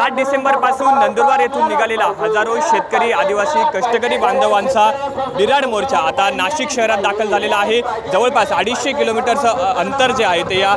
8 डिसेंबर पासून नंदुरबार येथून निघालेला हजारो शेतकरी आदिवासी कष्टकरी बांधवांचा विराट मोर्चा आता नाशिक शहरात दाखल झालेला आहे। जवळपास 250 किलोमीटरचं अंतर जे आहे ते या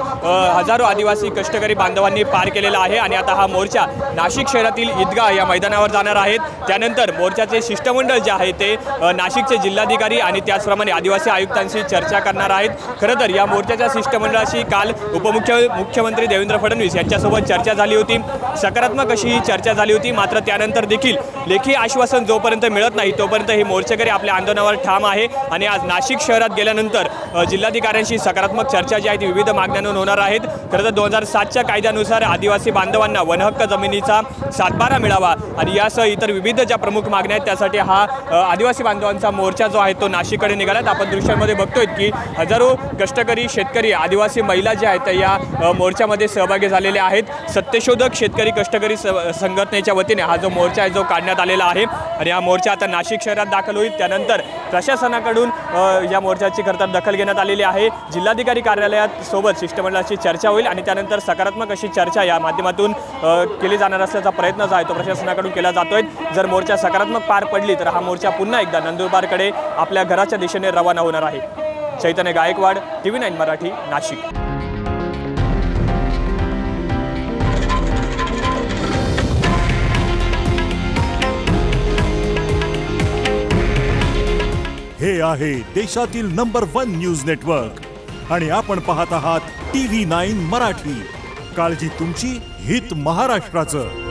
हजारो आदिवासी कष्टकरी बांधवांनी पार केलेला आहे आणि आता हा मोर्चा नाशिक शहरातील ईदगाह या मैदानावर जाणार आहेत। त्यानंतर मोर्चाचे शिष्टमंडळ जे आहे ते नाशिकचे जिल्हाधिकारी आणि त्याचप्रमाणे आदिवासी आयुक्तांशी चर्चा करणार आहेत। खरं तर या मोर्चाच्या शिष्टमंडळाशी काल मुख्यमंत्री देवेंद्र फडणवीस यांच्यासोबत चर्चा झाली होती। सकारात्मक अशी ही चर्चा झाली होती। मात्र त्यानंतर देखील लेखी आश्वासन जोपर्यंत मिळत नाही तोपर्यंत हे मोर्चेकरी आपल्या आंदोलनावर ठाम आहे आणि आज नाशिक शहरात गेल्यानंतर जिल्हाधिकाऱ्यांशी सकारात्मक चर्चा जी आहे ती विविध मागण्यांवर होणार आहेत। खरं तर 2007च्या कायद्यानुसार आदिवासी बांधवांना वनहक्क जमिनीचा सातबारा मिळावा आणि यासह इतर विविध ज्या प्रमुख मागण्या आहेत त्यासाठी हा आदिवासी बांधवांचा मोर्चा जो आहे तो नाशिककडे निघाला। आपण दृश्यांमध्ये बघतोय की हजारो कष्टकरी शेतकरी आदिवासी महिला ज्या आहेत या मोर्चामध्ये सहभागी झालेले आहेत। सत्यशोधक शेतकरी कष्टकरी संघटनेच्या वतीने हा जो मोर्चा आहे जो काढण्यात आलेला आहे आणि हा मोर्चा आता नाशिक शहरात दाखल होईल। त्यानंतर प्रशासनाकडून या मोर्चाची खरं तर दखल घेण्यात आलेली आहे। जिल्हाधिकारी कार्यालयात सोबत शिष्टमंडळाची चर्चा होईल आणि त्यानंतर सकारात्मक अशी चर्चा या माध्यमातून केली जाणार असल्याचा प्रयत्न जो आहे तो प्रशासनाकडून केला जातोय। जर मोर्चा सकारात्मक पार पडली तर हा मोर्चा पुन्हा एकदा नंदुरबारकडे आपल्या घराच्या दिशेने रवाना होणार आहे। चैतन्य गायकवाड, TV9 मराठी, नाशिक। हे आहे देशातील नंबर 1 न्यूज नेटवर्क आणि आपण पाहत आहात TV9 मराठी। काळजी तुमची, हित महाराष्ट्राचं।